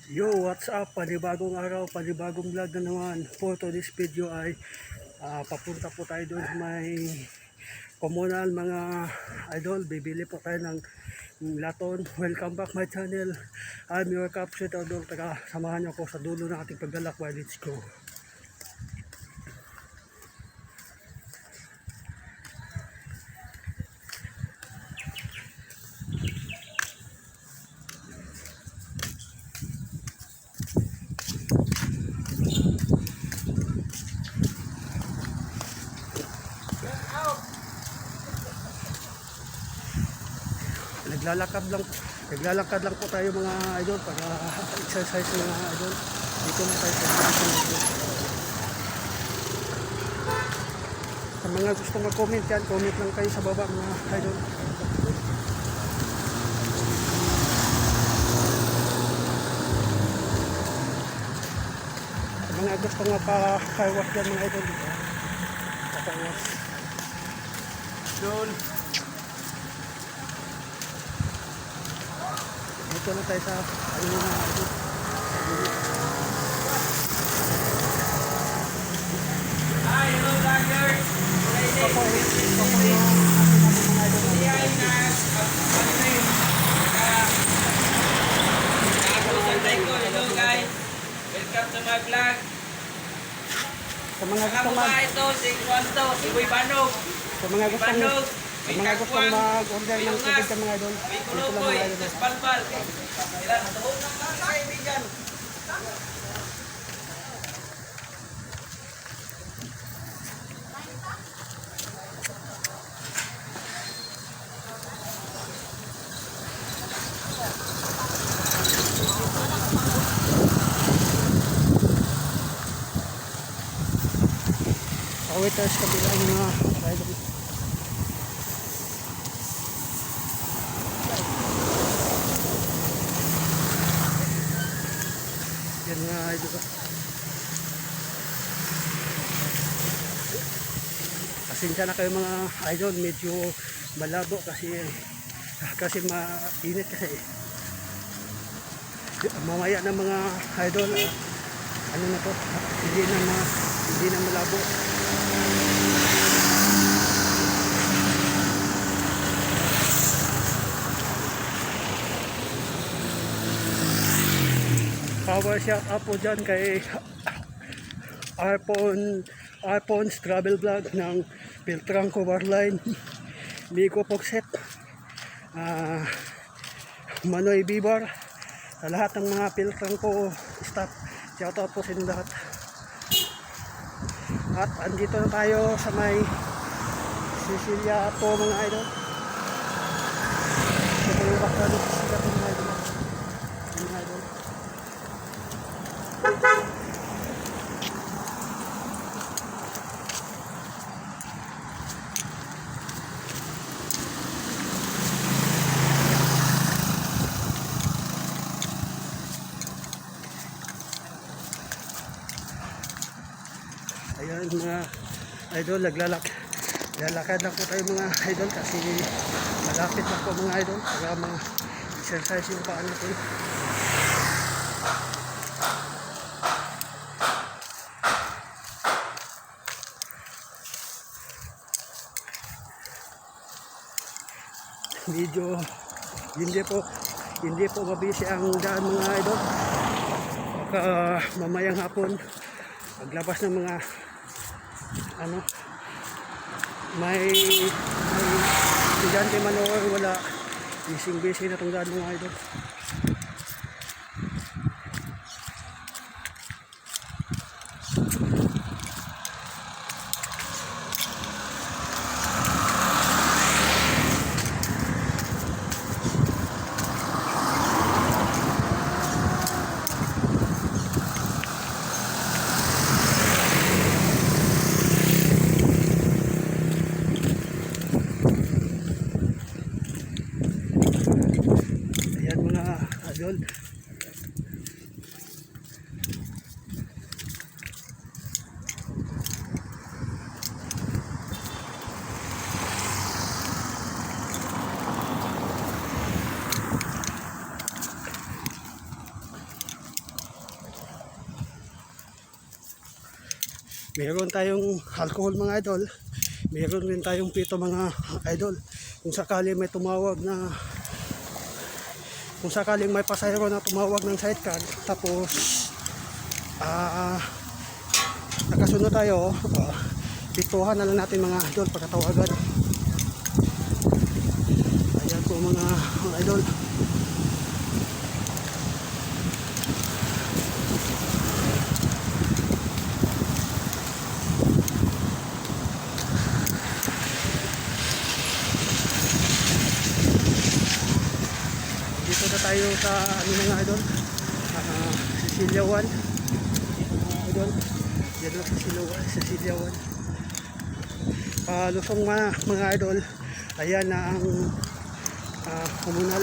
Yo, what's up? Panibagong araw, panibagong vlog na naman. For today's video ay papunta po tayo doon sa may komunal mga idol. Bibili po tayo ng laton. Welcome back my channel. I'm your capsule idol. Taka, samahan niyo ako sa dulo ng ating paglalakbay. Let's go. Naglalakad lang po tayo mga idol para exercise mga idol. Dito na tayo sa mga gustong mag-comment yan, comment lang kayo sa baba mga idol. Sa mga gustong mapa-carwash yan mga idol dito. Papawas. Idol. Dito na tayo sa ano mga idol. Hi, hello vloggers! Hello guys! Welcome to my vlog! Sa mga Mga gustong mukha ito, si Kwanto, si Boy Banog! sa mga gustong Banog! mag-order ng tubig sa mga idol. May Dito lang Kulokoy, mga idol. sa Spalpal! Sila, natuhog ng mga kaibigan! Awit tayo sa kabilang mga idol. Yan mga idol. Pasensya na kayo mga idol, medyo malabo kasi mainit kasi mamaya na mga idol ano na to, hindi na malabo. Power shout out po dyan kay Arpon's Travel Vlog ng Piltrangco Warline, Miko Pogset, Manoy Bibar, sa lahat ng mga Piltrangco staff. Shout out po sa inyong lahat. At andito na tayo sa may Sicilia po mga idol. Ito po yung bakal Sicilia po mga idol. Mga idol. Ayan mga idol, lalakad lang po tayo mga idol kasi malapit lang po mga idol para ma-exercise yung paa natin. Medyo hindi po mabisi ang daan mga idol. Baka mamayang hapon paglabas ng mga may estudyante man o wala, busy na itong daan mga idol. Ayan mga idol, Meron tayong alcohol mga idol. Meron rin tayong pito mga idol. Kung sakali may tumawag na, kung sakaling may pasahero na tumawag ng sidecar, tapos nakasunod tayo, pituhan na lang natin mga idol pagkatawagan. Ayan po mga idol. Dito na tayo sa ano mga idol, Cecilia 1 mga idol. Yan na Cecilia 1. Lusong mga idol. Ayan na ang komunal.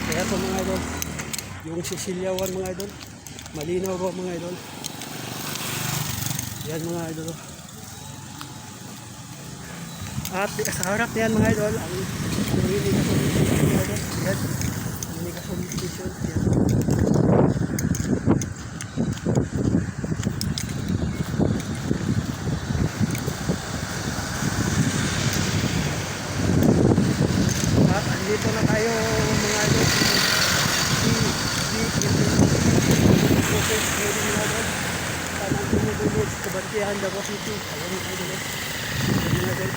Kaya po mga idol, yung Cecilia 1 mga idol, malinaw po mga idol. Yan mga idol. At sa harap niyan mga idol, ang irrigation station mga idol. Yan, irrigation station. Yan. At andito na tayo mga idol. Tanang tumutulog sa Kabantihan, Davao City. Ayan mga idol. Mga idol.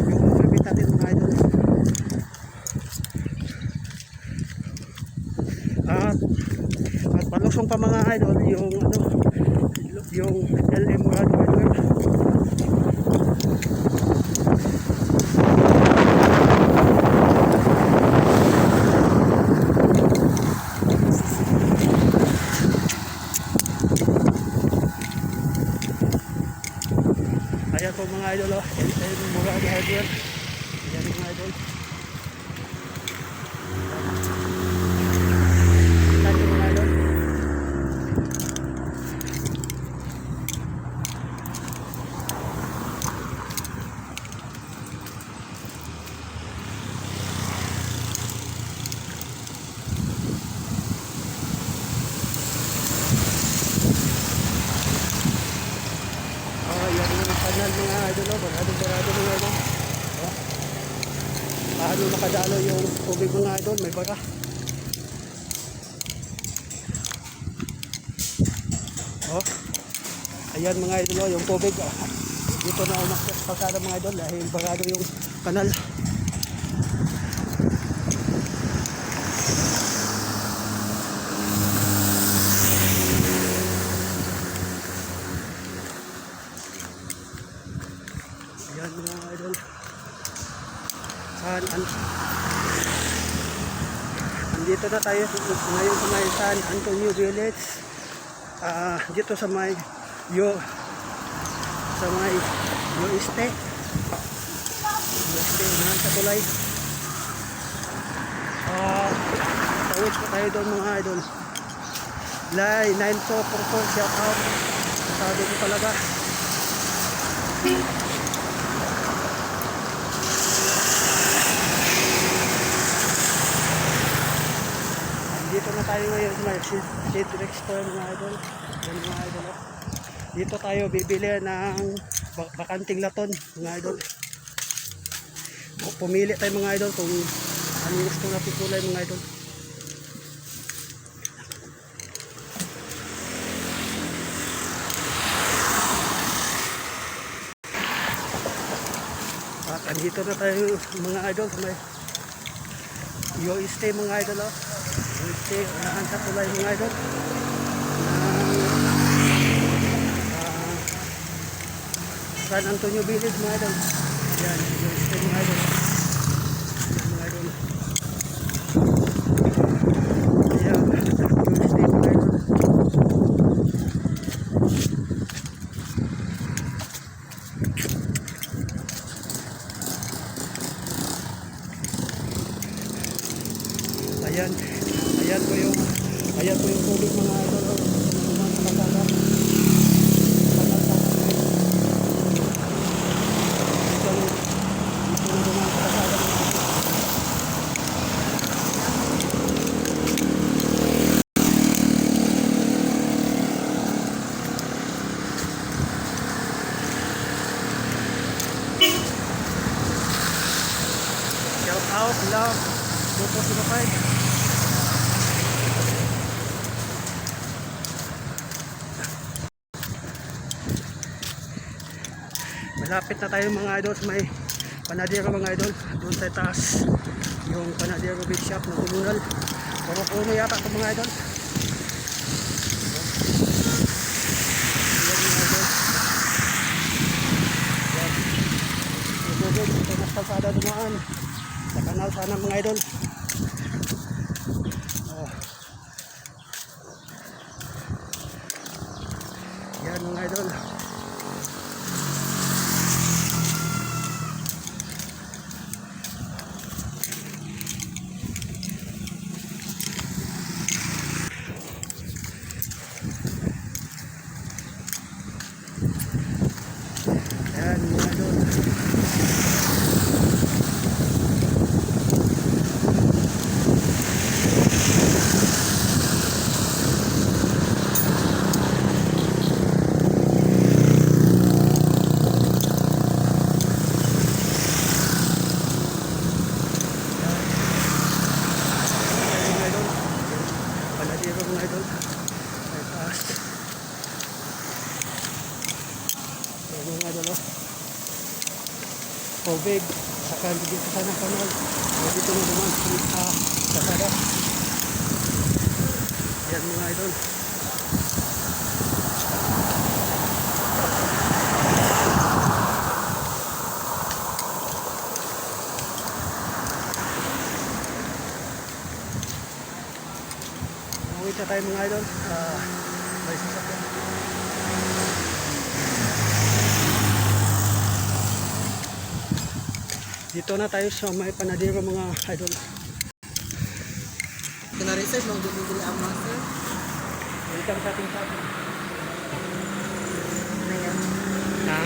Yung permit natin mga idol. At palusong pa mga idol yung ano, yung LM World Wide Web. Ayan po mga idol, LM World Wide Web. Ayan mga idol. Ayan po mga idol. Yan yung kanal mga idol, barado mga idol. Paano nakadalo yung tubig mga idol, may baga. Ayan mga idol, yung tubig dito na umakyat sa kalsada mga idol dahil barado yung kanal. Ayan mga idol. Andito na tayo ngayon sa may San Antonio Village. Dito sa may Este unahan sa tulay. Tawid pa tayo doon mga idol. Lay 9244 shout out. Sabi ko talaga. Dito na tayo ngayon sa may Citrix Store mga idol. Yan mga idol. Dito tayo bibili ng bakanting laton mga idol. Pumili tayo mga idol kung ano gusto natin kulay mga idol. At andito na tayo mga idol sa may Este mga idol. Este, unahan sa tulay mga idol. San Antonio Village mga idol. Yan, Este mga idol. Mga idol. Yan, Este mga idol. Ayan po yung tubig mga idol. love, 2405. Malapit na tayo mga idol sa may Panadero mga idol. Doon sa taas yung Panadero Big Shop ng komunal. Puro puno yata ito mga idol. Yan mga idol. Yan. Ibubog ito na kalsada dumaan sa kanal sana mga idol. Oh. Yan mga idol. Yan mga idol. Yan mga idol. Panadero mga idol. Ay taas. Yan mga idol oh. Tubig. Saka dito sa ng kanal. Dito na naman sa kasada. Yan mga idol. Mawit na tayo mga idol. May sasakyan. Dito na tayo sa may Panadero mga idol. Kina-reserve ng delivery ang master. Welcome sa ating shop. Ano yan? Ha?